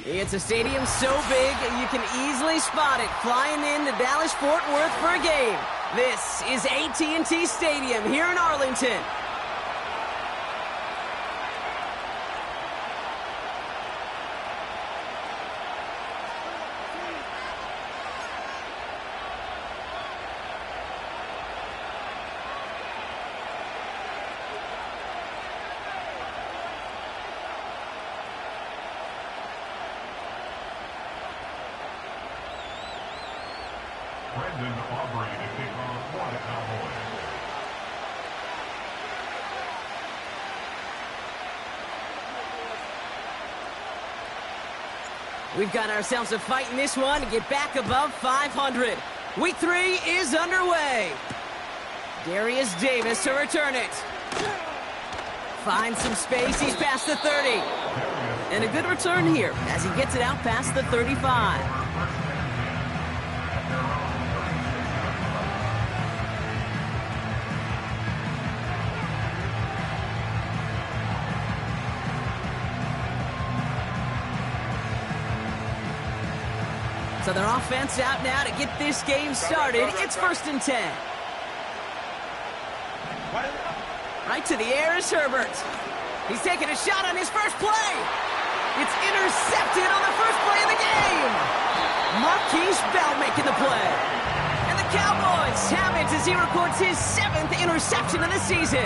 It's a stadium so big you can easily spot it flying in to Dallas-Fort Worth for a game. This is AT&T Stadium here in Arlington. We've got ourselves a fight in this one to get back above 500. Week 3 is underway. Darius Davis to return it. Finds some space, he's past the 30. And a good return here as he gets it out past the 35. So their offense out now to get this game started. It's 1st and 10. Right to the air is Herbert. He's taking a shot on his first play. It's intercepted on the first play of the game. Marquise Bell making the play. And the Cowboys have it as he records his 7th interception of the season.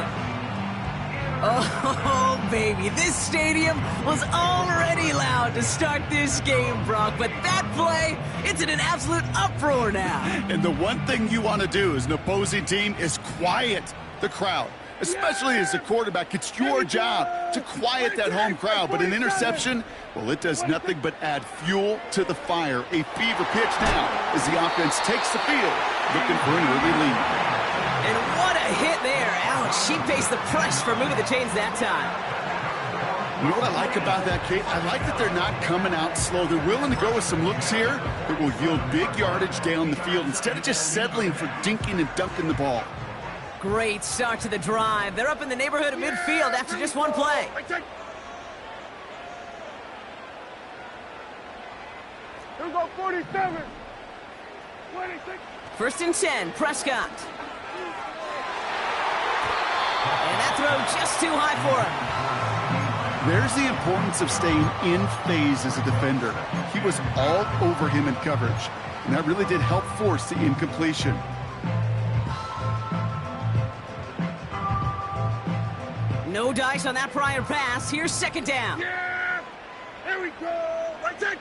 Oh, baby, this stadium was already loud to start this game, Brock, but that play, it's in an absolute uproar now. And the one thing you want to do as an opposing team is quiet the crowd, especially as a quarterback. It's your job to quiet that home crowd, but an interception, well, it does nothing but add fuel to the fire. A fever pitch now as the offense takes the field, looking for an early lead. And what a hit there. Alex, she faced the press for moving the chains that time. You know what I like about that, Kate? I like that they're not coming out slow. They're willing to go with some looks here that will yield big yardage down the field instead of just settling for dinking and dunking the ball. Great start to the drive. They're up in the neighborhood of midfield after just one play. Here we go, 47. 26. 1st and 10, Prescott. And that throw just too high for him. There's the importance of staying in phase as a defender. He was all over him in coverage, and that really did help force the incompletion. No dice on that prior pass. Here's 2nd down. Yeah! Here we go! Right there!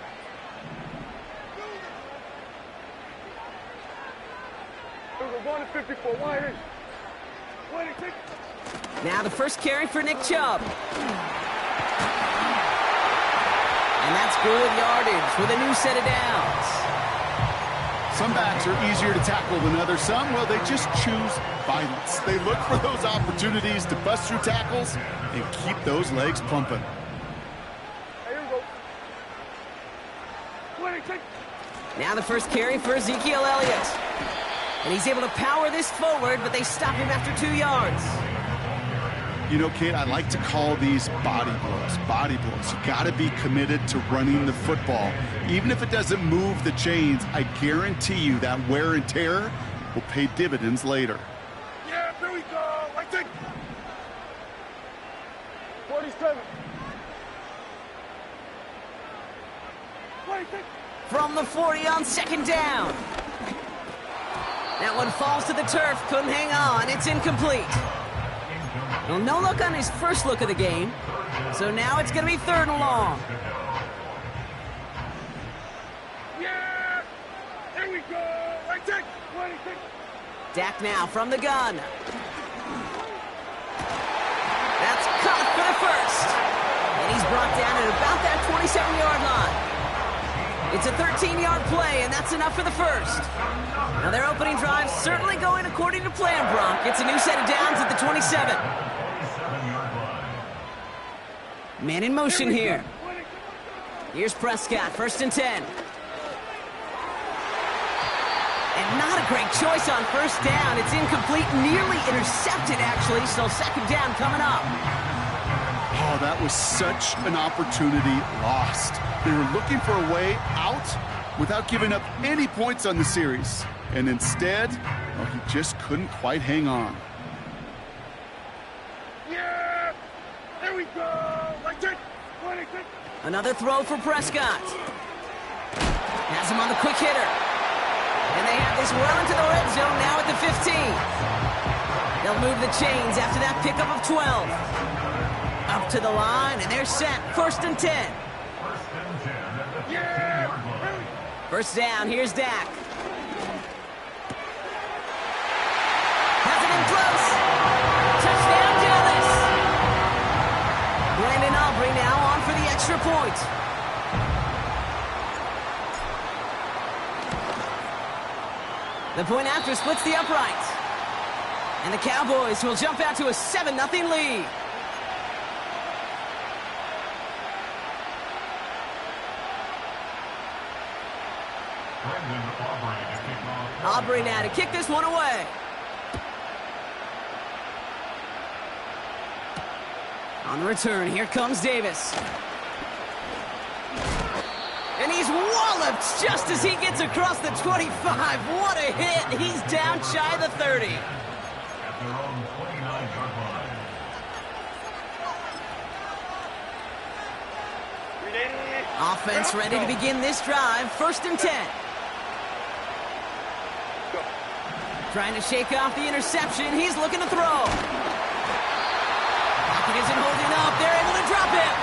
We're going to 54. Wide in. 26. Now the first carry for Nick Chubb. And that's good yardage with a new set of downs. Some backs are easier to tackle than others. Some, well, they just choose violence. They look for those opportunities to bust through tackles and keep those legs pumping. Here we go. 26. Now the first carry for Ezekiel Elliott. And he's able to power this forward, but they stop him after 2 yards. You know, Kate, I like to call these body blows. Body blows. You got to be committed to running the football. Even if it doesn't move the chains, I guarantee you that wear and tear will pay dividends later. Yeah, here we go. Right there. 47. 26. From the 40 on 2nd down. That one falls to the turf. Couldn't hang on. It's incomplete. Well, no look on his first look of the game. So now it's going to be 3rd and long. Yeah! Here we go! Right there! 26. Dak now from the gun. That's caught for the first. And he's brought down at about that 27-yard line. It's a 13-yard play, and that's enough for the first. Now their opening drive certainly going according to plan, Brock. It's a new set of downs at the 27. Man in motion here. Here's Prescott, 1st and 10. And not a great choice on 1st down. It's incomplete, nearly intercepted, actually, so 2nd down coming up. Oh, that was such an opportunity lost. They were looking for a way out without giving up any points on the series. And instead, well, he just couldn't quite hang on. Yeah! There we go! Right take! 26! Another throw for Prescott. Has him on the quick hitter. And they have this well into the red zone now at the 15. They'll move the chains after that pickup of 12. Up to the line, and they're set. 1st and 10. Yeah! First down, here's Dak. Has it in close. Touchdown, Dallas. Brandon Aubrey now on for the extra point. The point after splits the upright. And the Cowboys will jump out to a 7-0 lead. Aubrey now to kick this one away. On the return, here comes Davis. And he's walloped just as he gets across the 25. What a hit. He's down shy of the 30. At their own 29-yard line. Offense ready to begin this drive. 1st and 10. Trying to shake off the interception. He's looking to throw. Pocket isn't holding up. They're able to drop him.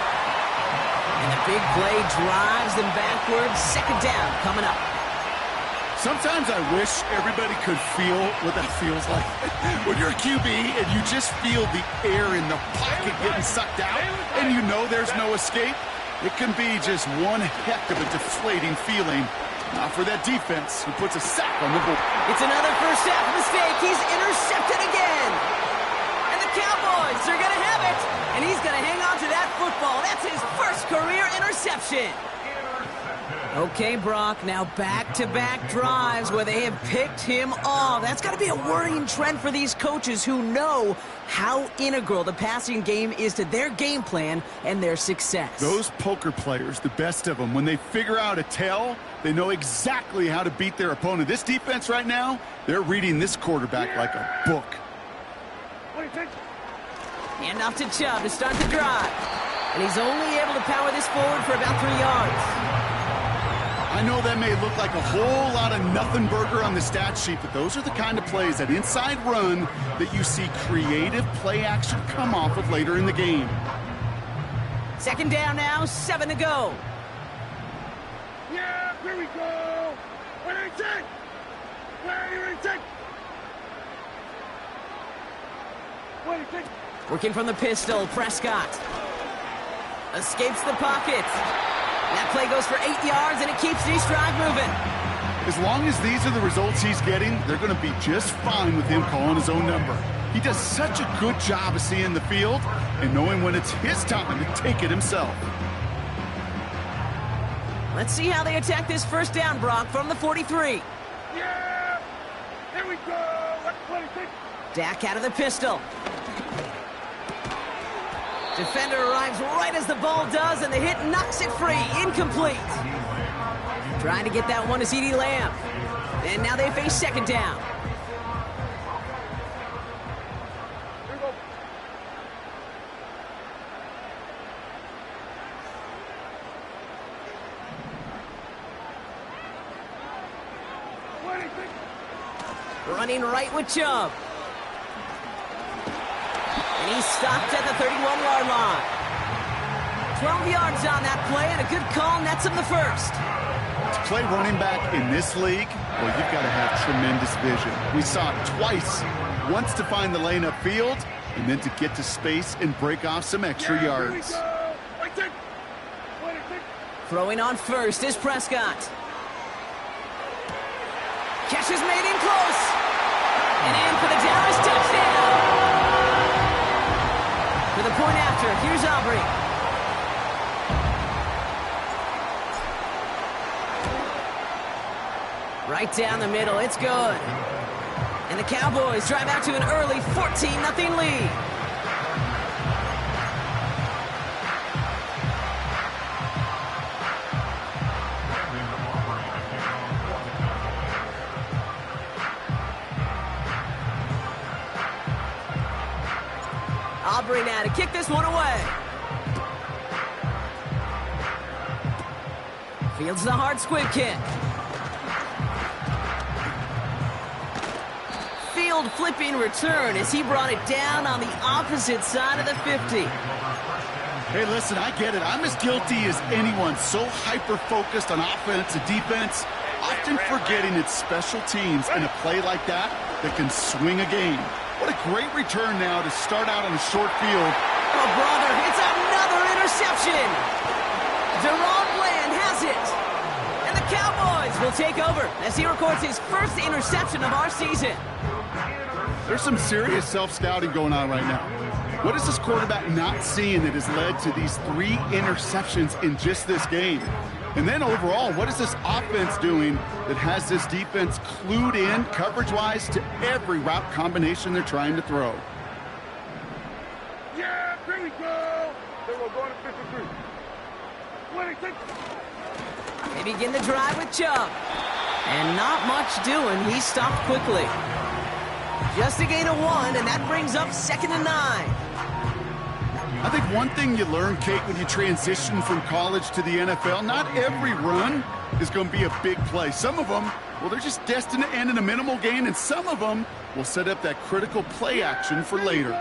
And the big play drives them backwards. 2nd down coming up. Sometimes I wish everybody could feel what that feels like. When you're a QB and you just feel the air in the pocket getting sucked out and you know there's no escape, it can be just one heck of a deflating feeling. Not for that defense who puts a sack on the board. It's another first half mistake. He's intercepted again. And the Cowboys are going to have it. And he's going to hang on to that football. That's his first career interception. Okay, Brock, now back-to-back drives where they have picked him off. That's got to be a worrying trend for these coaches who know how integral the passing game is to their game plan and their success. Those poker players, the best of them, when they figure out a tell, they know exactly how to beat their opponent. This defense right now, they're reading this quarterback like a book. Hand off to Chubb to start the drive. And he's only able to power this forward for about 3 yards. I know that may look like a whole lot of nothing burger on the stat sheet, but those are the kind of plays, that inside run, that you see creative play action come off of later in the game. 2nd down now, 7 to go. Yeah, here we go. Where are you take? Where are you take? Where are you take? Working from the pistol, Prescott. Escapes the pocket. That play goes for 8 yards, and it keeps this drive moving. As long as these are the results he's getting, they're going to be just fine with him calling his own number. He does such a good job of seeing the field and knowing when it's his time to take it himself. Let's see how they attack this first down, Brock, from the 43. Yeah! Here we go! Let's play quick! Dak out of the pistol. Defender arrives right as the ball does, and the hit knocks it free. Incomplete. Trying to get that one to CeeDee Lamb. And now they face 2nd down. Here we go. Running right with Chubb. And he's stopped at the 31-yard line. 12 yards on that play, and a good call nets him the first. To play running back in this league, well, you've got to have tremendous vision. We saw it twice. Once to find the lane upfield, and then to get to space and break off some extra yards. Throwing on first is Prescott. Catch is made in close. And in for the Dallas touchdown. For the point after, here's Aubrey. Right down the middle, it's good. And the Cowboys drive out to an early 14-0 lead. Aubrey now to kick this one away. Fields the hard squib kick. Field flipping return as he brought it down on the opposite side of the 50. Hey, listen, I get it. I'm as guilty as anyone. So hyper-focused on offense and defense, often forgetting it's special teams in a play like that can swing a game. What a great return now to start out on a short field. Oh, brother, it's another interception. Deron Bland has it. And the Cowboys will take over as he records his first interception of our season. There's some serious self-scouting going on right now. What is this quarterback not seeing that has led to these 3 interceptions in just this game? And then overall, what is this offense doing that has this defense clued in coverage-wise to every route combination they're trying to throw? Yeah, here we go. Then we're going to 53. 26. They begin the drive with Chubb. And not much doing. He stopped quickly. Just a gain of 1, and that brings up 2nd and 9. I think one thing you learn, Kate, when you transition from college to the NFL, not every run is going to be a big play. Some of them, well, they're just destined to end in a minimal gain, and some of them will set up that critical play action for later.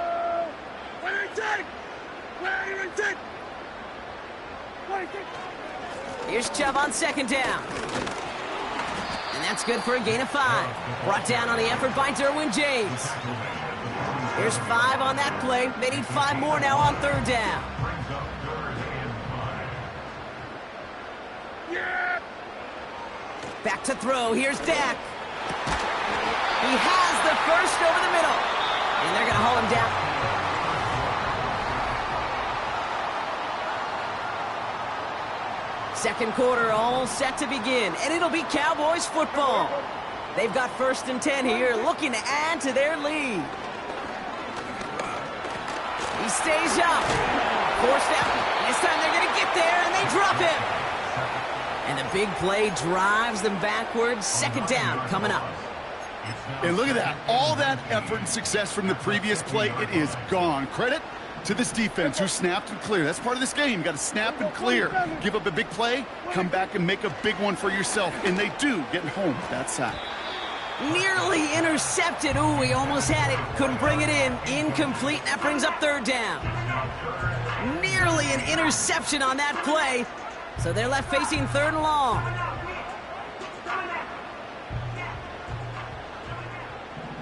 Here's Chubb on 2nd down. And that's good for a gain of 5. Brought down on the effort by Derwin James. Here's 5 on that play. They need 5 more now on 3rd down. Back to throw. Here's Dak. He has the first over the middle. And they're going to haul him down. Second quarter all set to begin, and it'll be Cowboys football. They've got 1st and 10 here, looking to add to their lead. He stays up. Forced out. This time they're going to get there, and they drop him. And the big play drives them backwards. 2nd down coming up. And look at that. All that effort and success from the previous play, it is gone. Credit to this defense who snapped and cleared. That's part of this game. You got to snap and clear. Give up a big play, come back and make a big one for yourself. And they do, getting home with that sack. Nearly intercepted. Ooh, he almost had it. Couldn't bring it in. Incomplete. That brings up 3rd down. Nearly an interception on that play. So they're left facing 3rd and long.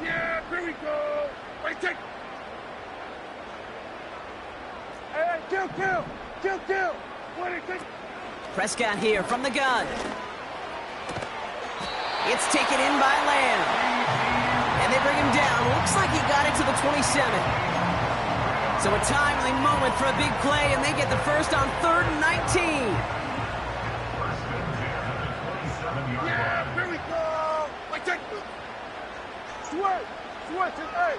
Yeah, here we go. Wait, take. Hey, kill. 26. Prescott here from the gun. It's taken in by Lamb. And they bring him down. Looks like he got it to the 27. So a timely moment for a big play, and they get the first on 3rd and 19. Yeah, here we go. Wait, take. Switch it, hey.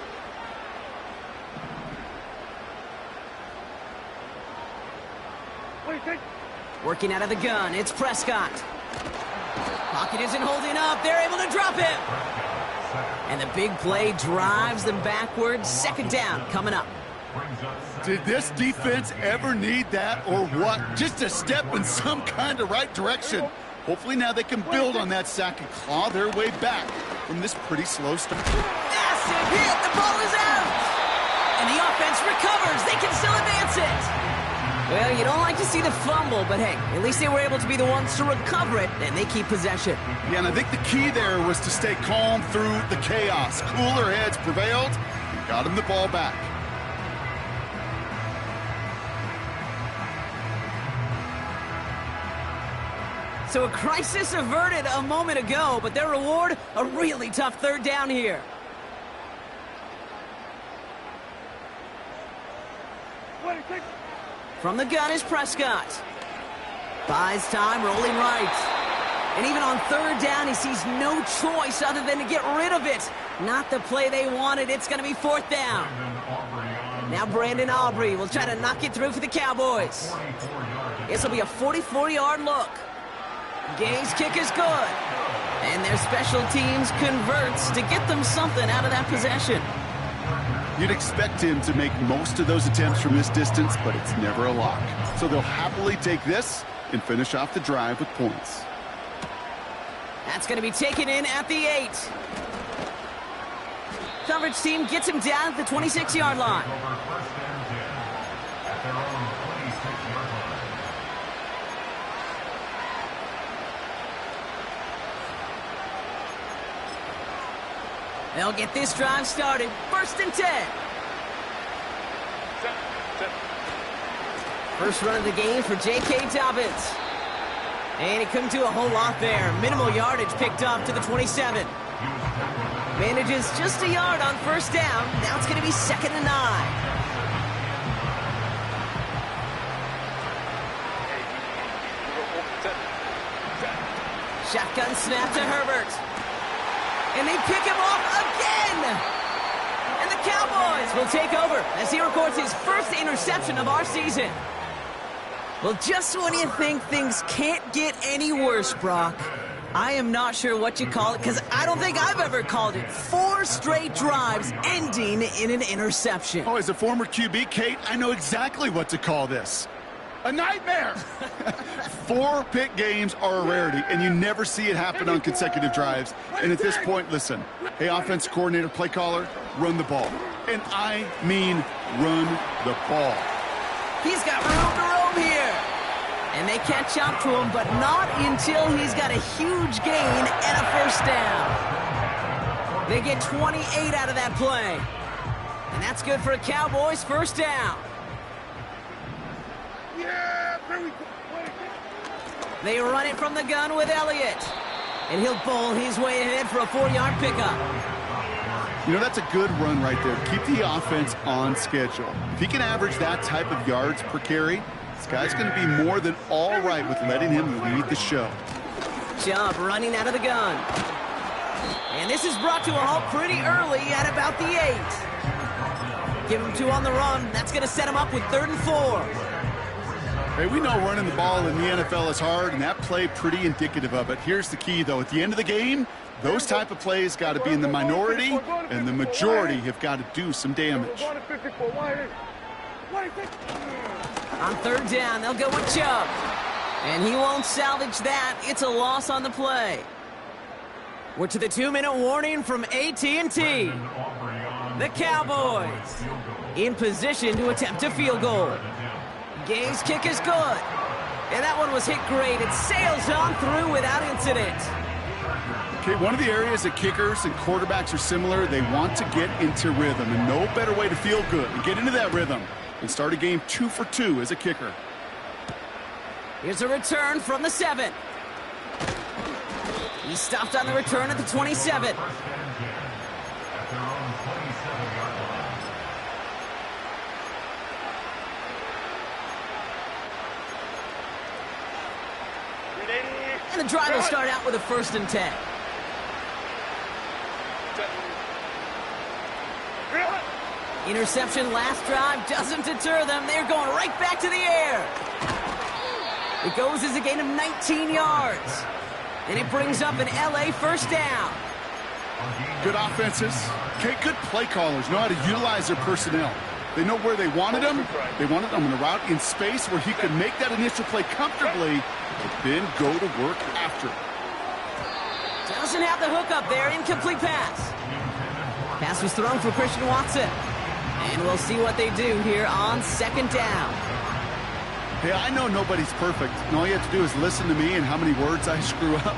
Wait, take. Working out of the gun, it's Prescott. Pocket isn't holding up. They're able to drop him. And the big play drives them backwards. 2nd down coming up. Did this defense ever need that or what? Just a step in some kind of right direction. Hopefully now they can build on that sack and claw their way back from this pretty slow start. Massive hit. The ball is out. And the offense recovers. They can still advance it. Well, you don't like to see the fumble, but hey, at least they were able to be the ones to recover it, and they keep possession. Yeah, and I think the key there was to stay calm through the chaos. Cooler heads prevailed and got him the ball back. So a crisis averted a moment ago, but their reward, a really tough 3rd down here. From the gun is Prescott. Buys time, rolling right. And even on 3rd down, he sees no choice other than to get rid of it. Not the play they wanted. It's going to be 4th down. Now Brandon Aubrey will try to knock it through for the Cowboys. This will be a 44-yard look. Gay's kick is good. And their special teams converts to get them something out of that possession. You'd expect him to make most of those attempts from this distance, but it's never a lock. So they'll happily take this and finish off the drive with points. That's going to be taken in at the 8. Coverage team gets him down at the 26-yard line. Over first and 10 at their own 26-yard line. They'll get this drive started. First and 10. First run of the game for J.K. Dobbins. And it couldn't do a whole lot there. Minimal yardage picked up to the 27. Manages just a yard on first down. Now it's going to be 2nd and 9. Shotgun snap to Herbert. And they pick him off again! And the Cowboys will take over as he records his first interception of our season. Well, just when you think things can't get any worse, Brock, I am not sure what you call it, because I don't think I've ever called it 4 straight drives ending in an interception. Oh, as a former QB, Kate, I know exactly what to call this. A nightmare! 4 pick games are a rarity, and you never see it happen on consecutive drives. And at this point, listen, hey, offense coordinator, play caller, run the ball. And I mean run the ball. He's got room to roam here. And they catch up to him, but not until he's got a huge gain and a first down. They get 28 out of that play. And that's good for a Cowboys first down. Yeah, there we go. They run it from the gun with Elliott. And he'll bowl his way ahead for a 4-yard pickup. You know, that's a good run right there. Keep the offense on schedule. If he can average that type of yards per carry, this guy's going to be more than all right with letting him lead the show. Chubb running out of the gun. And this is brought to a halt pretty early at about the 8. Give him 2 on the run. That's going to set him up with 3rd and 4. Hey, we know running the ball in the NFL is hard, and that play pretty indicative of it. Here's the key, though. At the end of the game, those type of plays got to be in the minority, and the majority have got to do some damage. On 3rd down, they'll go with Chubb. And he won't salvage that. It's a loss on the play. We're to the 2-minute warning from AT&T. The Cowboys in position to attempt a field goal. Game's kick is good. And that one was hit great. It sails on through without incident. Okay, one of the areas that kickers and quarterbacks are similar, they want to get into rhythm. And no better way to feel good and get into that rhythm and start a game 2 for 2 as a kicker. Here's a return from the 7. He stopped on the return at the 27. And the drive will start out with a 1st and 10. Interception last drive doesn't deter them. They're going right back to the air. It goes as a gain of 19 yards. And it brings up an LA first down. Good offenses. Okay, good play callers know how to utilize their personnel. They know where they wanted him. They wanted him in a route in space where he could make that initial play comfortably, but then go to work after. Doesn't have the hook up there. Incomplete pass. Pass was thrown for Christian Watson. And we'll see what they do here on 2nd down. Hey, I know nobody's perfect, and all you have to do is listen to me and how many words I screw up.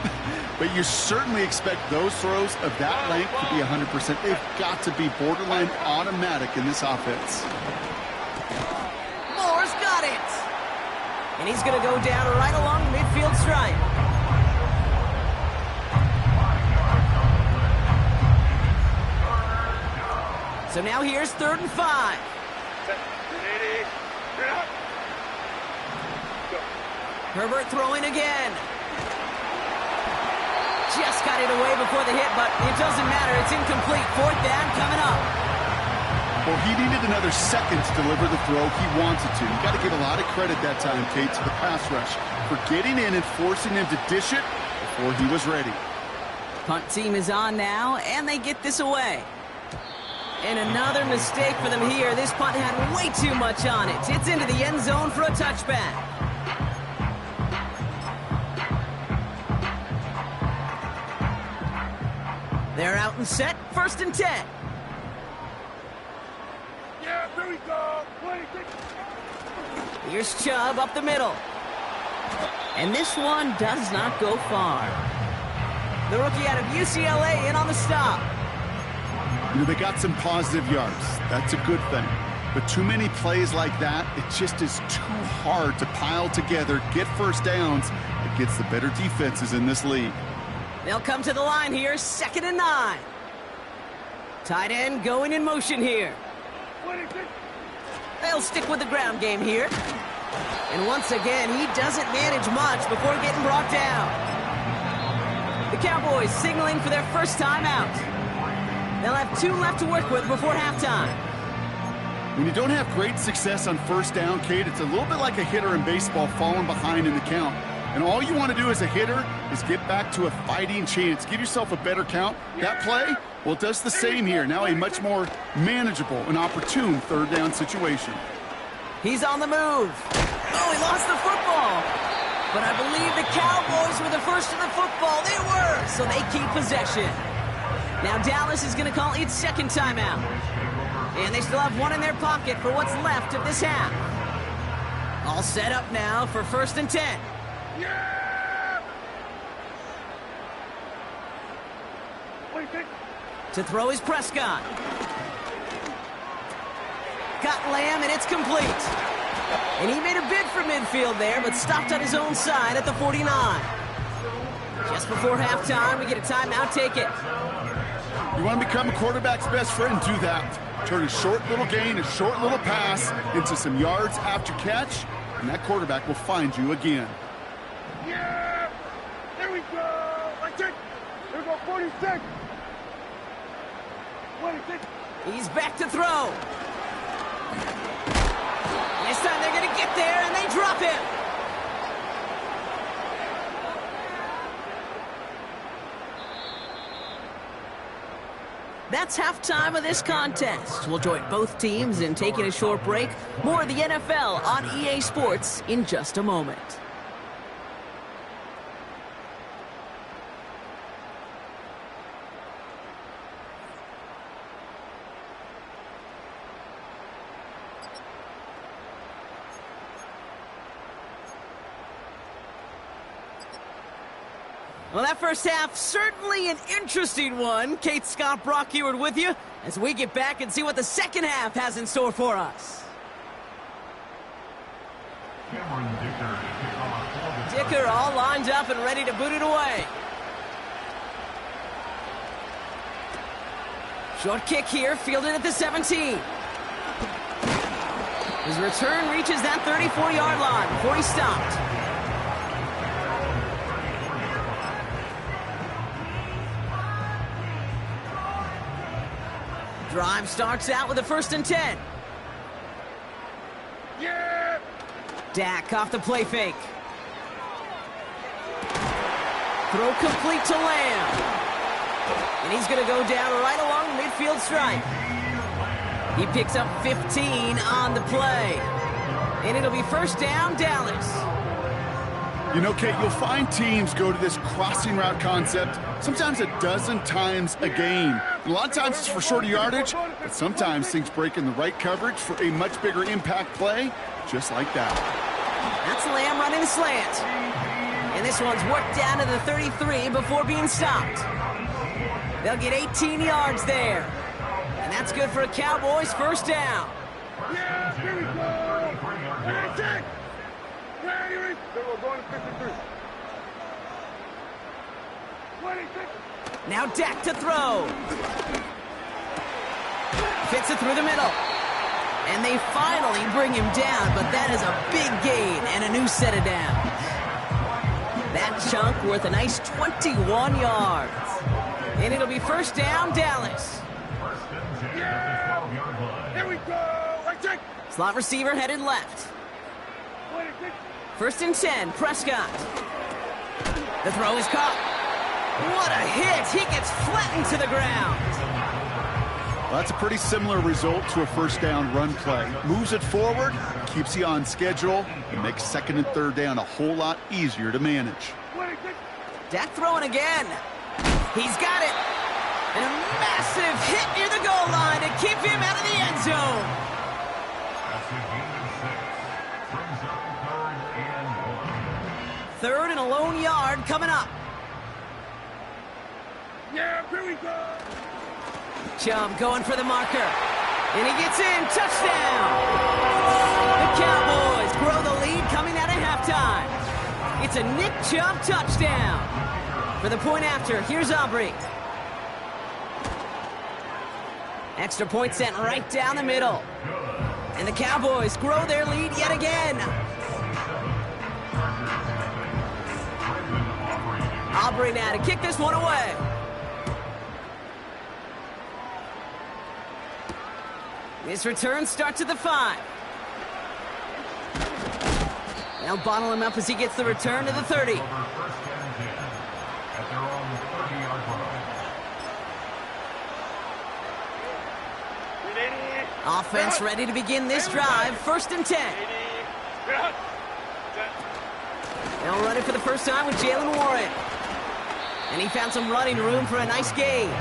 But you certainly expect those throws of that length to be 100%. They've got to be borderline automatic in this offense. Moore's got it. And he's going to go down right along the midfield stripe. So now here's 3rd and 5. Herbert throwing again. Just got it away before the hit, but it doesn't matter. It's incomplete. 4th down coming up. Well, he needed another second to deliver the throw he wanted to. You got to give a lot of credit that time, Kate, to the pass rush for getting in and forcing him to dish it before he was ready. Punt team is on now, and they get this away. And another mistake for them here. This punt had way too much on it. It's into the end zone for a touchback. They're out and set. 1st and 10. Yeah, there we go. 26. Here's Chubb up the middle. And this one does not go far. The rookie out of UCLA in on the stop. You know, they got some positive yards. That's a good thing. But too many plays like that, it just is too hard to pile together, get first downs against the better defenses in this league. They'll come to the line here, 2nd and 9. Tight end going in motion here. 26. They'll stick with the ground game here. And once again, he doesn't manage much before getting brought down. The Cowboys signaling for their first time out. They'll have 2 left to work with before halftime. When you don't have great success on first down, Kate, it's a little bit like a hitter in baseball falling behind in the count. And all you want to do as a hitter is get back to a fighting chance. Give yourself a better count. That play, well, it does the same here. Now a much more manageable and opportune 3rd down situation. He's on the move. Oh, he lost the football. But I believe the Cowboys were the first to the football. They were, so they keep possession. Now Dallas is going to call its 2nd timeout. And they still have 1 in their pocket for what's left of this half. All set up now for 1st and 10. Yeah! 26. To throw is Prescott. Got Lamb, and it's complete. And he made a bid for midfield there, but stopped on his own side at the 49. Just before halftime, we get a timeout. Take it. You want to become a quarterback's best friend, do that. Turn a short little gain, a short little pass into some yards after catch, and that quarterback will find you again. Yeah! There we go! Like that! There we go, 46! 26! He's back to throw. This time they're going to get there, and they drop him. That's halftime of this contest. We'll join both teams in taking a short break. More of the NFL on EA Sports in just a moment. Well, that first half, certainly an interesting one. Kate, Scott, Brock Eward with you as we get back and see what the second half has in store for us. Dicker all lined up and ready to boot it away. Short kick here, fielded at the 17. His return reaches that 34-yard line before he stopped. Drive starts out with a 1st and 10. Yeah! Dak off the play fake. Throw complete to Lamb. And he's going to go down right along the midfield stripe. He picks up 15 on the play. And it'll be 1st down, Dallas. You know, Kate, you'll find teams go to this crossing route concept sometimes a dozen times a game. And a lot of times it's for shorter yardage, but sometimes things break in the right coverage for a much bigger impact play, just like that. That's Lamb running the slant. And this one's worked down to the 33 before being stopped. They'll get 18 yards there. And that's good for a Cowboys 1st down. Yeah, here we go! That's it! Yeah, here we go! We're going to 53. 26. Now Dak to throw. Fits it through the middle. And they finally bring him down, but that is a big gain and a new set of downs. That chunk worth a nice 21 yards. And it'll be 1st down, Dallas. Yeah! Here we go! Right check! Slot receiver headed left. 26. 1st and 10, Prescott. The throw is caught. What a hit! He gets flattened to the ground. Well, that's a pretty similar result to a first down run play. Moves it forward, keeps you on schedule, and makes second and third down a whole lot easier to manage. Dak throwing again. He's got it. And a massive hit near the goal line to keep him out of the end zone. That's a gain of 6. Brings up 3rd and 1. Third and a lone yard coming up. Yeah, here we go. Chubb going for the marker. And he gets in. Touchdown. The Cowboys grow the lead coming out of halftime. It's a Nick Chubb touchdown. For the point after, here's Aubrey. Extra point sent right down the middle. And the Cowboys grow their lead yet again. Aubrey now to kick this one away. This return starts at the 5. They'll bottle him up as he gets the return to the 30. First and 10 at their own 30-yard line. Offense ready to begin this drive. First and 10. They'll run it for the first time with Jalen Warren. And he found some running room for a nice gain.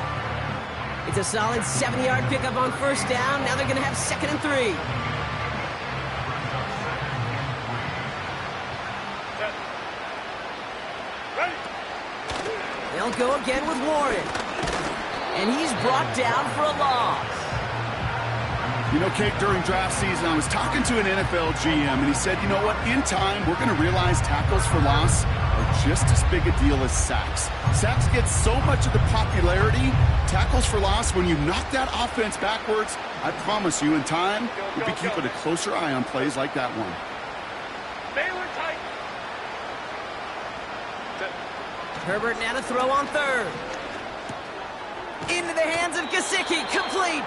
It's a solid 7-yard pickup on first down. Now they're going to have second and 3. They'll go again with Warren. And he's brought down for a loss. You know, Kate, during draft season, I was talking to an NFL GM, and he said, you know what, in time, we're going to realize tackles for loss are just as big a deal as sacks. Sacks get so much of the popularity. Tackles for loss, when you knock that offense backwards, I promise you, in time, we'll be keeping a closer eye on plays like that one. Herbert now to throw on third. Into the hands of Gesicki, complete.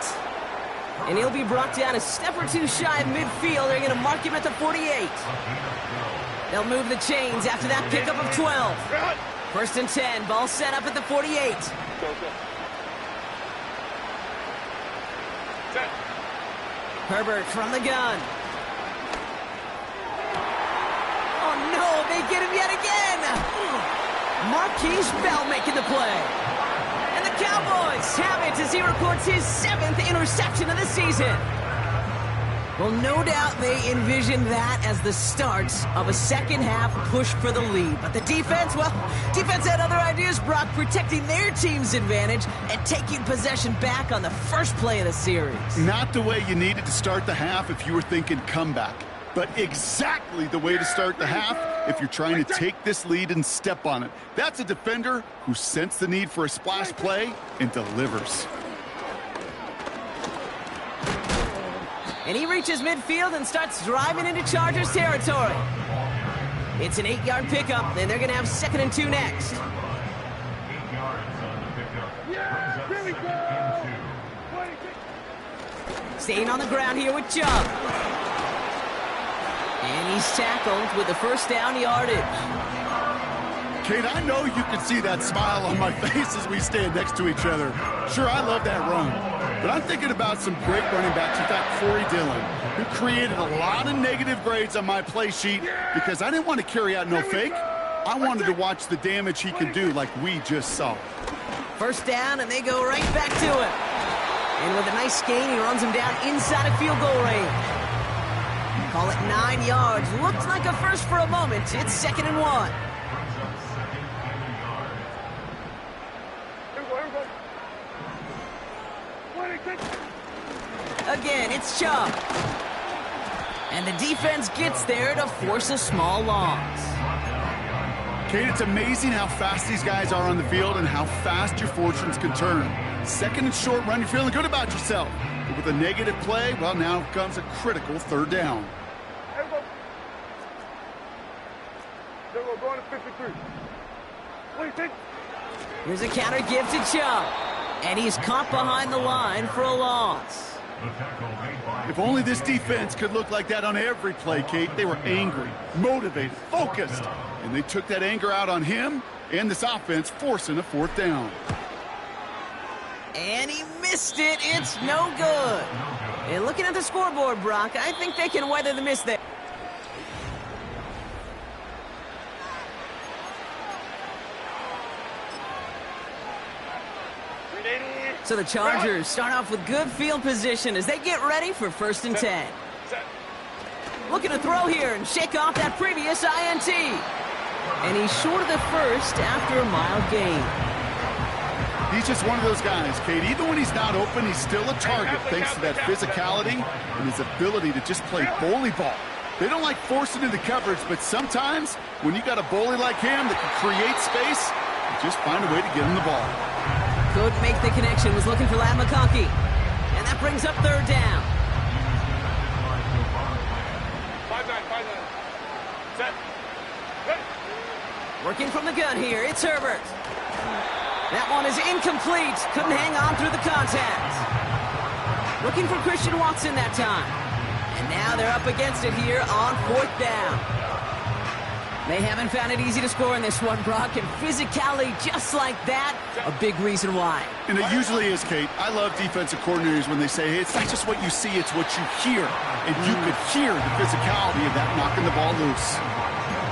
And he'll be brought down a step or two shy of midfield. They're going to mark him at the 48. They'll move the chains after that pickup of 12. First and 10, ball set up at the 48. Herbert from the gun. Oh no, they get him yet again. Marquise Bell making the play. And the Cowboys have it as he records his 7th interception of the season. Well, no doubt they envisioned that as the start of a second half push for the lead. But the defense, well, defense had other ideas, Brock, protecting their team's advantage and taking possession back on the first play of the series. Not the way you needed to start the half if you were thinking comeback, but exactly the way to start the half if you're trying to take this lead and step on it. That's a defender who sensed the need for a splash play and delivers. And he reaches midfield and starts driving into Chargers territory. It's an 8-yard pickup, and they're going to have second and 2 next. 8 yards on the pickup. Yeah, here we go. Staying on the ground here with Chubb. And he's tackled with the first down yardage. Kate, I know you can see that smile on my face as we stand next to each other. Sure, I love that run. But I'm thinking about some great running backs. In fact, Corey Dillon, who created a lot of negative grades on my play sheet because I didn't want to carry out no fake. I wanted to watch the damage he could do like we just saw. First down, and they go right back to him. And with a nice gain, he runs him down inside of field goal range. Call it 9 yards. Looked like a first for a moment. It's second and 1. Again, it's Chubb. And the defense gets there to force a small loss. Kate, it's amazing how fast these guys are on the field and how fast your fortunes can turn. Second and short run, you're feeling good about yourself. But with a negative play, well, now comes a critical third down. We're going to 53. What do you think? Here's a counter give to Chubb. And he's caught behind the line for a loss. If only this defense could look like that on every play, Kate. They were angry, motivated, focused. And they took that anger out on him and this offense, forcing a fourth down. And he missed it. It's no good. And looking at the scoreboard, Brock, I think they can weather the miss there. So the Chargers start off with good field position as they get ready for 1st and 10. Looking to throw here and shake off that previous INT. And he's short of the first after a mild gain. He's just one of those guys, Kate. Even when he's not open, he's still a target thanks to that physicality and his ability to just play bully ball. They don't like forcing into coverage, but sometimes when you got a bully like him that can create space, you just find a way to get him the ball. Couldn't make the connection, was looking for Lad McConkey. And that brings up 3rd down. 5-9. Set. Good. Working from the gun here, it's Herbert. That one is incomplete. Couldn't hang on through the contact. Looking for Christian Watson that time. And now they're up against it here on 4th down. They haven't found it easy to score in this one, Brock, and physicality just like that, a big reason why. And it usually is, Kate. I love defensive coordinators when they say, hey, it's not just what you see, it's what you hear. And you could hear the physicality of that knocking the ball loose.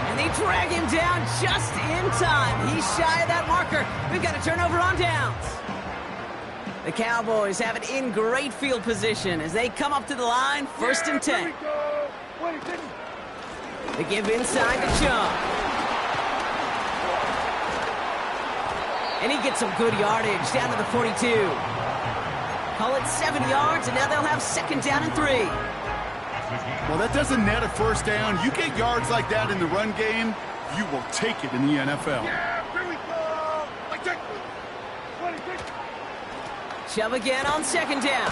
And they drag him down just in time. He's shy of that marker. We've got a turnover on downs. The Cowboys have it in great field position as they come up to the line, 1st and 10. They give inside to Chung. And he gets some good yardage down to the 42. Call it 7 yards, and now they'll have 2nd down and 3. Well, that doesn't net a 1st down. You get yards like that in the run game, you will take it in the NFL. Yeah, here we go. Like that. 26. Chubb again on 2nd down.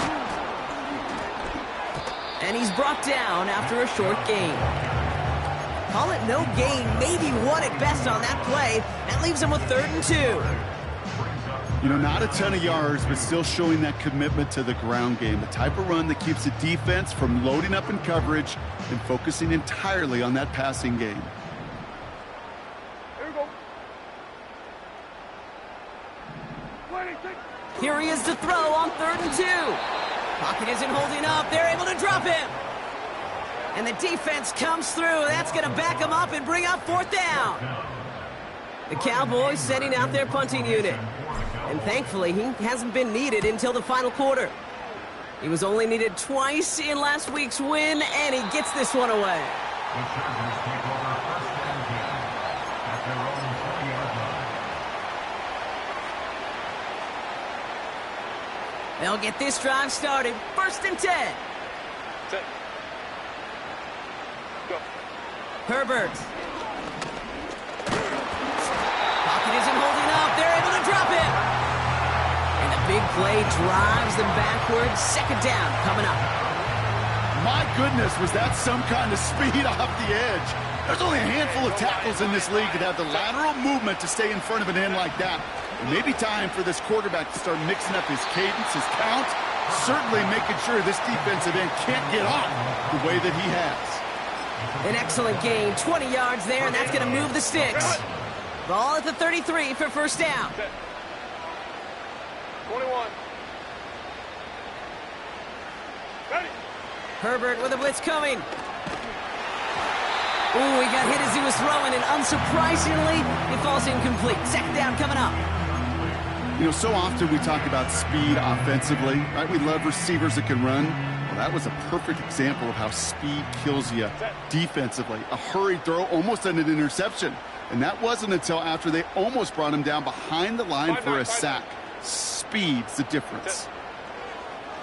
And he's brought down after a short gain. Call it no gain, maybe 1 at best on that play. That leaves him with 3rd and 2. You know, not a ton of yards, but still showing that commitment to the ground game. The type of run that keeps the defense from loading up in coverage and focusing entirely on that passing game. Here we go. 26. Here he is to throw on 3rd and 2. Pocket isn't holding up. They're able to drop him. And the defense comes through. That's going to back him up and bring up 4th down. The Cowboys sending out their punting unit. And thankfully, he hasn't been needed until the final quarter. He was only needed twice in last week's win, and he gets this one away. The Chargers take over 1st and 10 at their own 20-yard line. They'll get this drive started. 1st and 10. Set. Go. Herbert. Pocket isn't holding up. They're able to drop him. And a big play drives them backwards. 2nd down coming up. My goodness, was that some kind of speed off the edge. There's only a handful of tackles in this league that have the lateral movement to stay in front of an end like that. It may be time for this quarterback to start mixing up his cadence, his count, certainly making sure this defensive end can't get off the way that he has. An excellent gain, 20 yards there, and that's going to move the sticks. Ball at the 33 for 1st down. 21. Ready. Herbert with a blitz coming. Ooh, he got hit as he was throwing, and unsurprisingly, it falls incomplete. 2nd down coming up. You know, so often we talk about speed offensively, right? We love receivers that can run. Well, that was a perfect example of how speed kills you defensively. A hurried throw, almost an interception. And that wasn't until after they almost brought him down behind the line for a sack. Speed's the difference.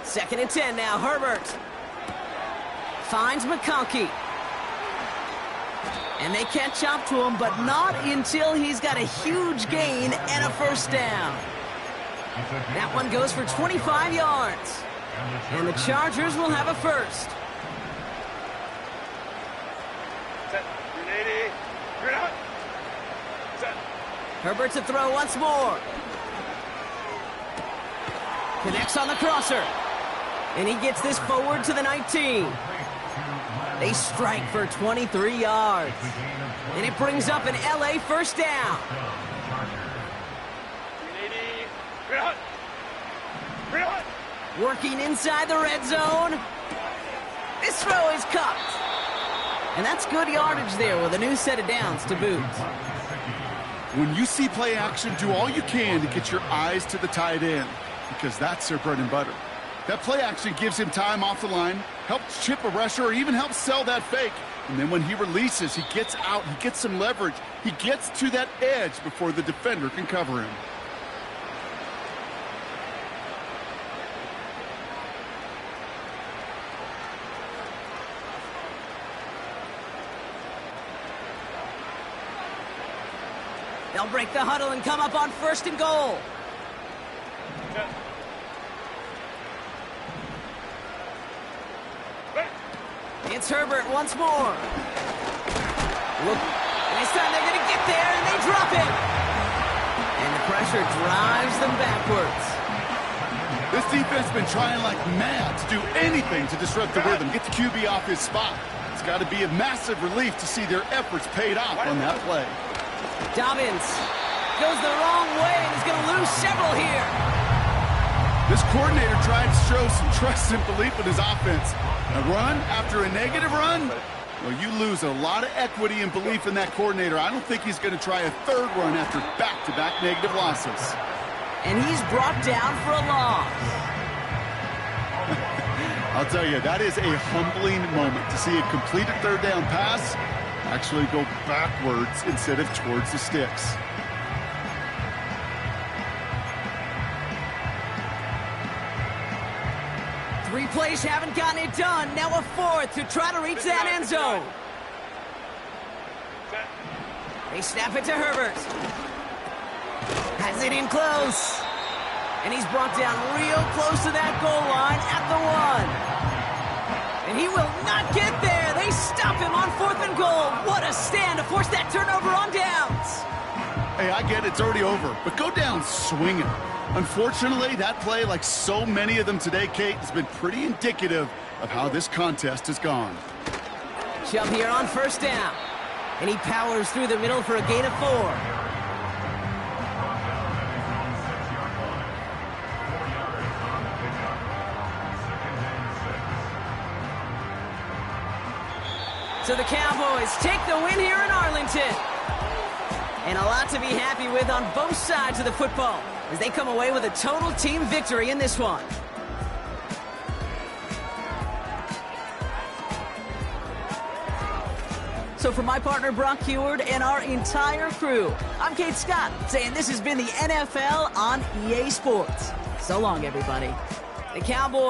2nd and 10 now, Herbert. Finds McConkey. And they catch up to him, but not until he's got a huge gain and a 1st down. That one goes for 25 yards. And the Chargers will have a 1st. Set. 380. You're out. Set. Herbert to throw once more. Connects on the crosser. And he gets this forward to the 19. They strike for 23 yards. And it brings up an LA 1st down. 380. You're out. Working inside the red zone. This throw is cupped. And that's good yardage there with a new set of downs to boot. When you see play action, do all you can to get your eyes to the tight end, because that's their bread and butter. That play action gives him time off the line, helps chip a rusher, or even helps sell that fake. And then when he releases, he gets out, he gets some leverage. He gets to that edge before the defender can cover him. They'll break the huddle and come up on 1st and goal. It's Herbert once more. Look, this time they're going to get there, and they drop it. And the pressure drives them backwards. This defense has been trying like mad to do anything to disrupt the rhythm, get the QB off his spot. It's got to be a massive relief to see their efforts paid off on that play. Dobbins goes the wrong way and is going to lose several here. This coordinator tried to show some trust and belief in his offense. A run after a negative run? Well, you lose a lot of equity and belief in that coordinator. I don't think he's going to try a 3rd run after back-to-back negative losses. And he's brought down for a loss. I'll tell you, that is a humbling moment to see a completed 3rd down pass actually go backwards instead of towards the sticks. Three plays haven't gotten it done. Now a 4th to try to reach that end zone. They snap it to Herbert. Has it in close. And he's brought down real close to that goal line at the 1. And he will not get there. They stop him on 4th and goal. What a stand to force that turnover on downs. Hey, I get it. It's already over. But go down swinging. Unfortunately, that play, like so many of them today, Kate, has been pretty indicative of how this contest has gone. Chubb here on 1st down. And he powers through the middle for a gain of 4. So the Cowboys take the win here in Arlington. And a lot to be happy with on both sides of the football as they come away with a total team victory in this one. So for my partner Brock Heward and our entire crew, I'm Kate Scott saying this has been the NFL on EA Sports. So long, everybody. The Cowboys